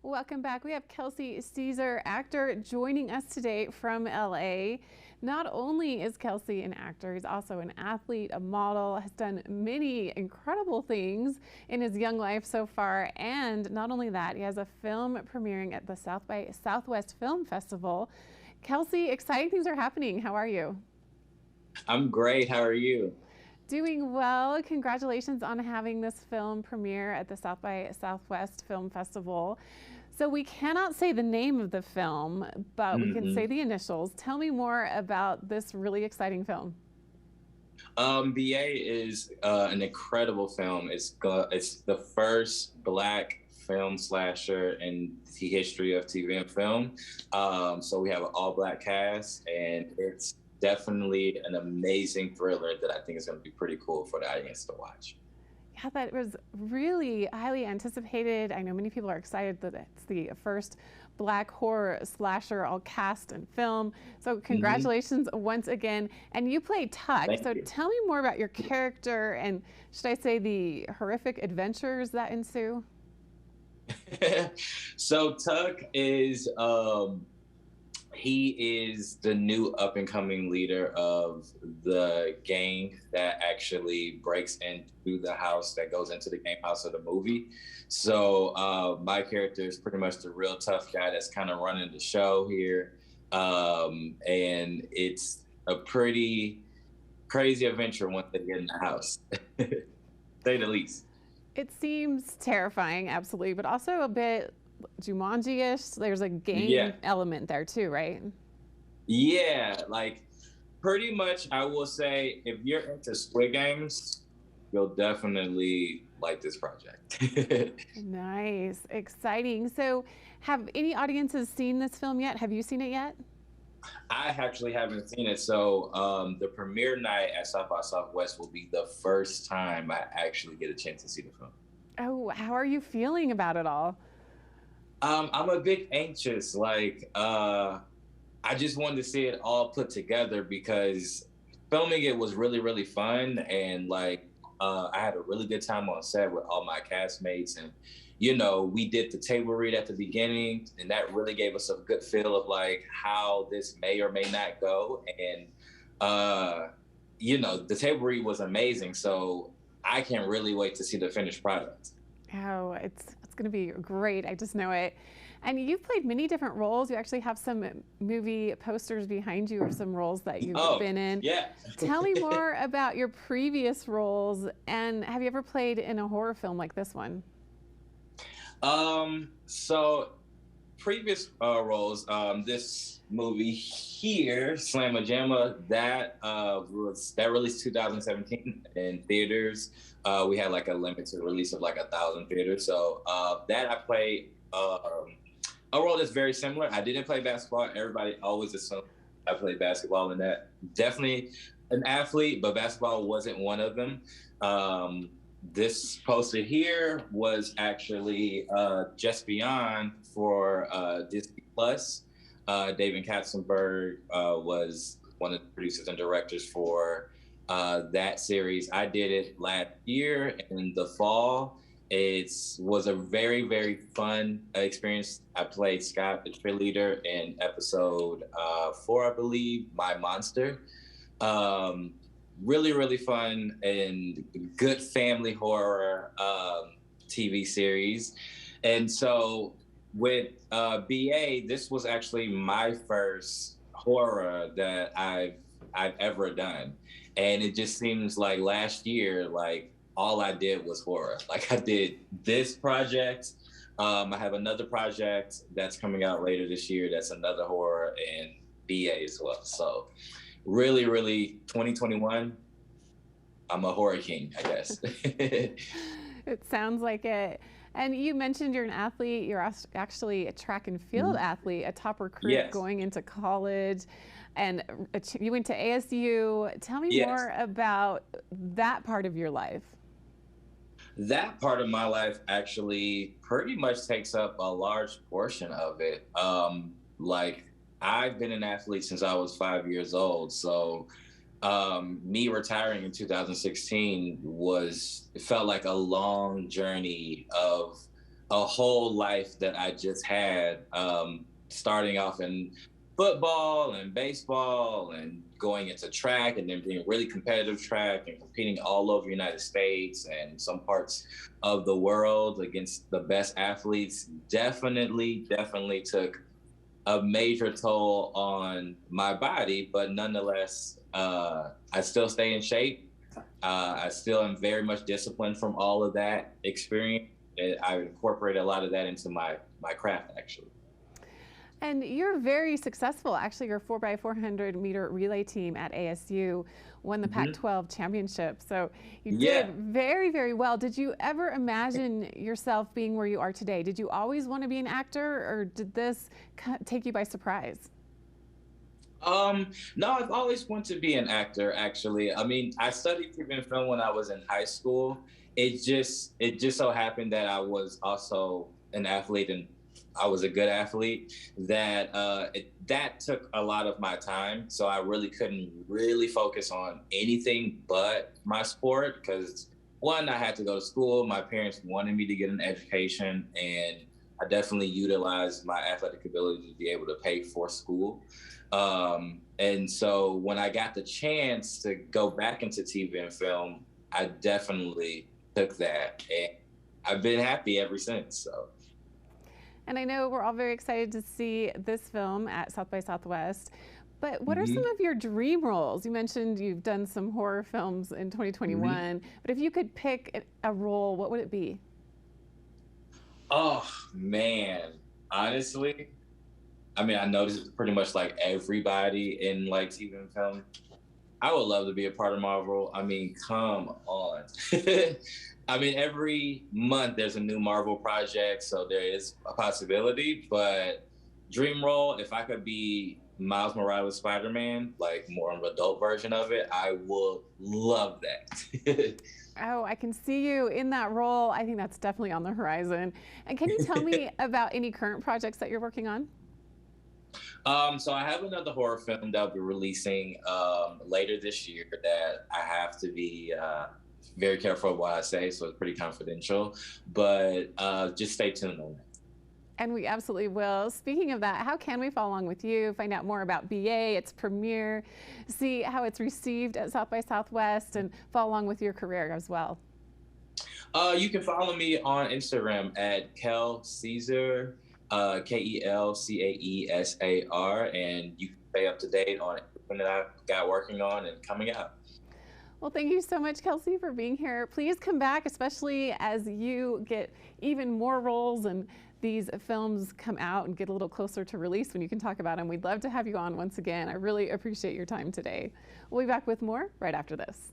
Welcome back. We have Kelsey Caesar, actor, joining us today from LA. Not only is Kelsey an actor, he's also an athlete, a model, has done many incredible things in his young life so far. And not only that, he has a film premiering at the South by Southwest Film Festival. Kelsey, exciting things are happening. How are you? I'm great. How are you? Doing well. Congratulations on having this film premiere at the South by Southwest Film Festival. So we cannot say the name of the film, but we can say the initials. Tell me more about this really exciting film. BA is an incredible film. It's the first Black film slasher in the history of TV and film. So we have an all-Black cast, and it's definitely an amazing thriller that I think is going to be pretty cool for the audience to watch. Yeah, that was really highly anticipated. I know many people are excited that it's the first Black horror slasher all cast and film. So congratulations once again. And you play Tuck. Thank So you. tell me more about your character and, should I say, the horrific adventures that ensue? So Tuck is he is the new up and coming leader of the gang that actually breaks into the house that goes into the game house of the movie. So my character is pretty much the real tough guy that's kind of running the show here. And it's a pretty crazy adventure once they get in the house, say the least. It seems terrifying, absolutely, but also a bit Jumanji-ish. There's a game Yeah. element there too, right? Yeah, like pretty much I will say if you're into Squid Games, you'll definitely like this project. Nice, exciting. So have any audiences seen this film yet? Have you seen it yet? I actually haven't seen it. So the premiere night at South by Southwest will be the first time I actually get a chance to see the film. Oh, how are you feeling about it all? I'm a bit anxious. I just wanted to see it all put together because filming it was really, really fun. And I had a really good time on set with all my castmates. And, you know, we did the table read at the beginning, and that really gave us a good feel of like how this may or may not go. And, you know, the table read was amazing. So I can't really wait to see the finished product. Oh, it's going to be great. I just know it. And you've played many different roles. You actually have some movie posters behind you of some roles that you've been in. Yeah. Tell me more about your previous roles, and have you ever played in a horror film like this one? So previous roles, this movie here, Slamma Jamma, that released 2017 in theaters. We had like a limited release of like 1,000 theaters. So that I played a role that's very similar. I didn't play basketball. Everybody always assumed I played basketball in that. Definitely an athlete, but basketball wasn't one of them. This poster here was actually Just Beyond for Disney Plus. David Katzenberg was one of the producers and directors for that series. I did it last year in the fall. It was a very, very fun experience. I played Scott, the cheerleader, in episode 4, I believe, My Monster. Really, really fun and good family horror TV series. And so with BA, this was actually my first horror that I've ever done. And it just seems like last year, like all I did was horror. Like I did this project. I have another project that's coming out later this year. That's another horror, and BA as well. So really, really 2021, I'm a horror king, I guess. It sounds like it. And you mentioned you're an athlete. You're actually a track and field athlete, a top recruit Yes. going into college, and you went to ASU. Tell me Yes. more about that part of your life. That part of my life actually pretty much takes up a large portion of it. Like I've been an athlete since I was 5 years old. So me retiring in 2016 it felt like a long journey of a whole life that I just had, starting off in football and baseball and going into track and then being really competitive track and competing all over the United States and some parts of the world against the best athletes definitely took a major toll on my body, but nonetheless, I still stay in shape. I still am very much disciplined from all of that experience. I incorporate a lot of that into my craft, actually. And you're very successful. Actually, your 4x400 meter relay team at ASU won the Hmm. Pac-12 championship. So you Yeah. did very, very well. Did you ever imagine yourself being where you are today? Did you always want to be an actor, or did this take you by surprise? No, I've always wanted to be an actor, actually. I mean, I studied TV and film when I was in high school. It just so happened that I was also an athlete and I was a good athlete that that took a lot of my time. So I really couldn't really focus on anything but my sport because one, I had to go to school. My parents wanted me to get an education, and I definitely utilized my athletic ability to be able to pay for school. And so when I got the chance to go back into TV and film, I definitely took that, and I've been happy ever since. So. And I know we're all very excited to see this film at South by Southwest. But what are some Hmm. of your dream roles? You mentioned you've done some horror films in Hmm. 2021, but if you could pick a role, what would it be? Oh man, honestly, I mean, I know this is pretty much like everybody in like TV and film. I would love to be a part of Marvel. I mean, come on. I mean, every month there's a new Marvel project, so there is a possibility. But dream role, if I could be Miles Morales Spider-Man, like more of an adult version of it, I would love that. Oh, I can see you in that role. I think that's definitely on the horizon. And can you tell me about any current projects that you're working on? So I have another horror film that I'll be releasing later this year that I have to be very careful of what I say, so it's pretty confidential. But just stay tuned on that. And we absolutely will. Speaking of that, how can we follow along with you, find out more about BA, its premiere, see how it's received at South by Southwest, and follow along with your career as well? You can follow me on Instagram at Kel Caesar, KelCaesar, and you can stay up to date on everything that I've got working on and coming out. Well, thank you so much, Kelsey, for being here. Please come back, especially as you get even more roles and these films come out and get a little closer to release when you can talk about them. We'd love to have you on once again. I really appreciate your time today. We'll be back with more right after this.